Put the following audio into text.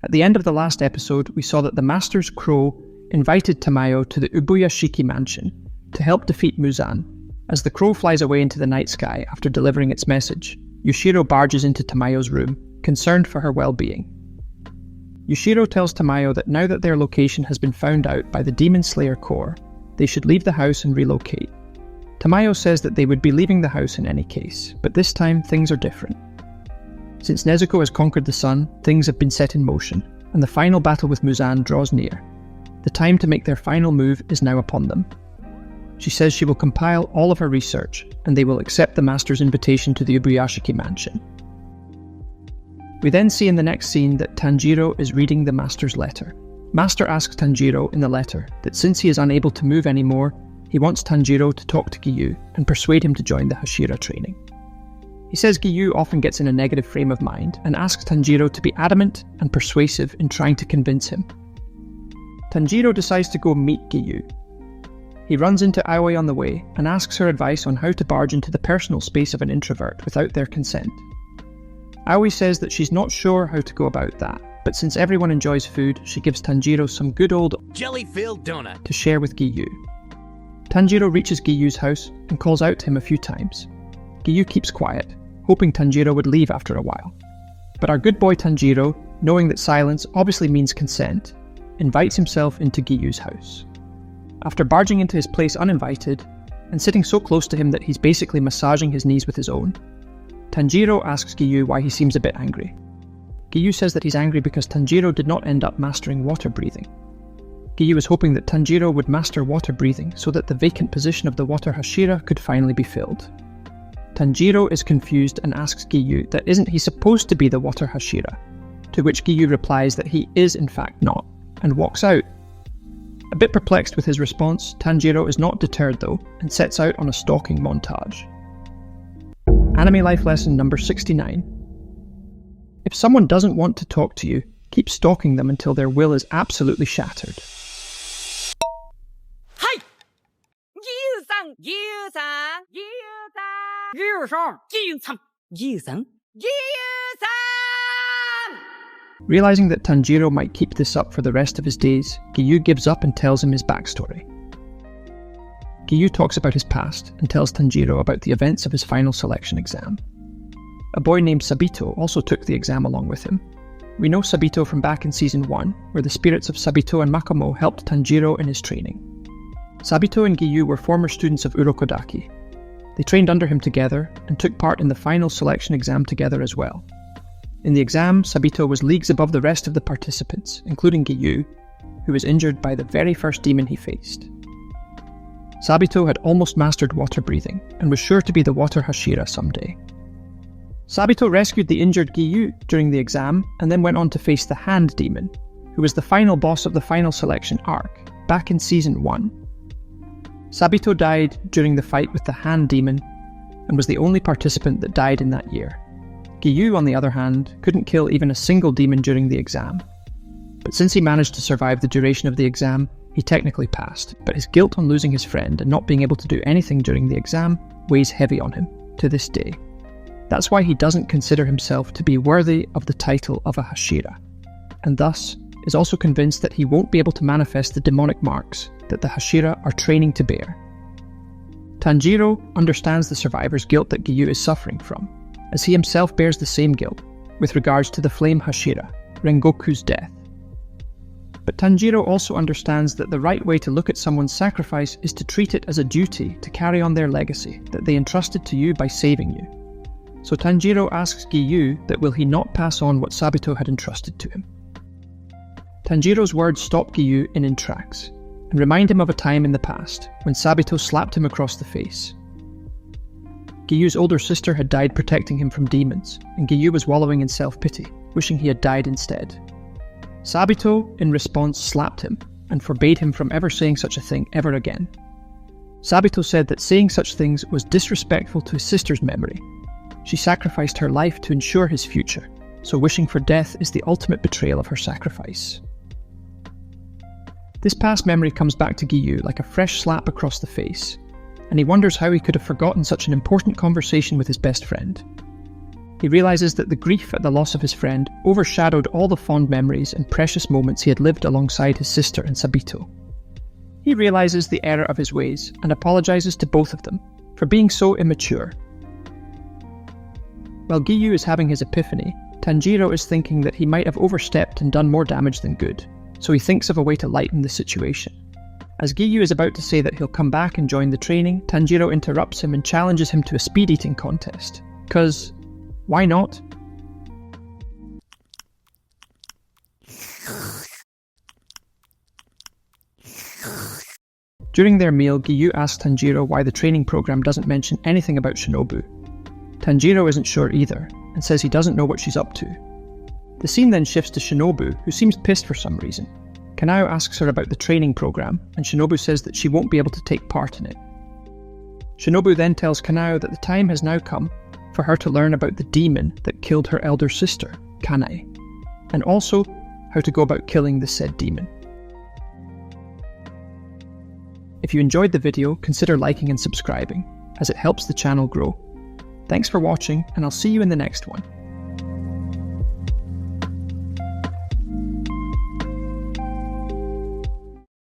At the end of the last episode, we saw that the Master's Crow invited Tamayo to the Ubuyashiki mansion to help defeat Muzan. As the crow flies away into the night sky after delivering its message, Yushiro barges into Tamayo's room, concerned for her well-being. Yushiro tells Tamayo that now that their location has been found out by the Demon Slayer Corps, they should leave the house and relocate. Tamayo says that they would be leaving the house in any case, but this time things are different. Since Nezuko has conquered the sun, things have been set in motion, and the final battle with Muzan draws near. The time to make their final move is now upon them. She says she will compile all of her research, and they will accept the Master's invitation to the Ubuyashiki mansion. We then see in the next scene that Tanjiro is reading the Master's letter. Master asks Tanjiro in the letter that since he is unable to move anymore, he wants Tanjiro to talk to Giyu and persuade him to join the Hashira training. He says Giyu often gets in a negative frame of mind and asks Tanjiro to be adamant and persuasive in trying to convince him. Tanjiro decides to go meet Giyu. He runs into Aoi on the way and asks her advice on how to barge into the personal space of an introvert without their consent. Aoi says that she's not sure how to go about that, but since everyone enjoys food, she gives Tanjiro some good old jelly-filled donut to share with Giyu. Tanjiro reaches Giyu's house and calls out to him a few times. Giyu keeps quiet, hoping Tanjiro would leave after a while. But our good boy Tanjiro, knowing that silence obviously means consent, invites himself into Giyu's house. After barging into his place uninvited, and sitting so close to him that he's basically massaging his knees with his own, Tanjiro asks Giyu why he seems a bit angry. Giyu says that he's angry because Tanjiro did not end up mastering water breathing. Giyu is hoping that Tanjiro would master water breathing so that the vacant position of the water Hashira could finally be filled. Tanjiro is confused and asks Giyu that isn't he supposed to be the water Hashira, to which Giyu replies that he is in fact not, and walks out. A bit perplexed with his response, Tanjiro is not deterred though, and sets out on a stalking montage. Anime life lesson number 69. If someone doesn't want to talk to you, keep stalking them until their will is absolutely shattered. Hi! Giyu-san! Giyu-san! Giyu-san! Giyu-san! Giyu-san! Giyu-san! Giyu-san! Realizing that Tanjiro might keep this up for the rest of his days, Giyu gives up and tells him his backstory. Giyu talks about his past and tells Tanjiro about the events of his final selection exam. A boy named Sabito also took the exam along with him. We know Sabito from back in Season 1, where the spirits of Sabito and Makomo helped Tanjiro in his training. Sabito and Giyu were former students of Urokodaki. They trained under him together and took part in the final selection exam together as well. In the exam, Sabito was leagues above the rest of the participants, including Giyu, who was injured by the very first demon he faced. Sabito had almost mastered water breathing and was sure to be the water Hashira someday. Sabito rescued the injured Giyu during the exam and then went on to face the Hand Demon, who was the final boss of the final selection arc, back in Season 1. Sabito died during the fight with the Hand Demon and was the only participant that died in that year. Giyu, on the other hand, couldn't kill even a single demon during the exam. But since he managed to survive the duration of the exam, he technically passed, but his guilt on losing his friend and not being able to do anything during the exam weighs heavy on him, to this day. That's why he doesn't consider himself to be worthy of the title of a Hashira, and thus is also convinced that he won't be able to manifest the demonic marks that the Hashira are training to bear. Tanjiro understands the survivor's guilt that Giyu is suffering from, as he himself bears the same guilt with regards to the Flame Hashira, Rengoku's death. But Tanjiro also understands that the right way to look at someone's sacrifice is to treat it as a duty to carry on their legacy that they entrusted to you by saving you. So Tanjiro asks Giyu that will he not pass on what Sabito had entrusted to him. Tanjiro's words stop Giyu in tracks and remind him of a time in the past when Sabito slapped him across the face. Giyu's older sister had died protecting him from demons, and Giyu was wallowing in self-pity, wishing he had died instead. Sabito, in response, slapped him and forbade him from ever saying such a thing ever again. Sabito said that saying such things was disrespectful to his sister's memory. She sacrificed her life to ensure his future, so wishing for death is the ultimate betrayal of her sacrifice. This past memory comes back to Giyu like a fresh slap across the face, and he wonders how he could have forgotten such an important conversation with his best friend. He realises that the grief at the loss of his friend overshadowed all the fond memories and precious moments he had lived alongside his sister and Sabito. He realises the error of his ways and apologises to both of them for being so immature. While Giyu is having his epiphany, Tanjiro is thinking that he might have overstepped and done more damage than good, so he thinks of a way to lighten the situation. As Giyu is about to say that he'll come back and join the training, Tanjiro interrupts him and challenges him to a speed eating contest. 'Cause why not? During their meal, Giyu asks Tanjiro why the training program doesn't mention anything about Shinobu. Tanjiro isn't sure either, and says he doesn't know what she's up to. The scene then shifts to Shinobu, who seems pissed for some reason. Kanao asks her about the training program, and Shinobu says that she won't be able to take part in it. Shinobu then tells Kanao that the time has now come for her to learn about the demon that killed her elder sister, Kanae, and also how to go about killing the said demon. If you enjoyed the video, consider liking and subscribing, as it helps the channel grow. Thanks for watching, and I'll see you in the next one.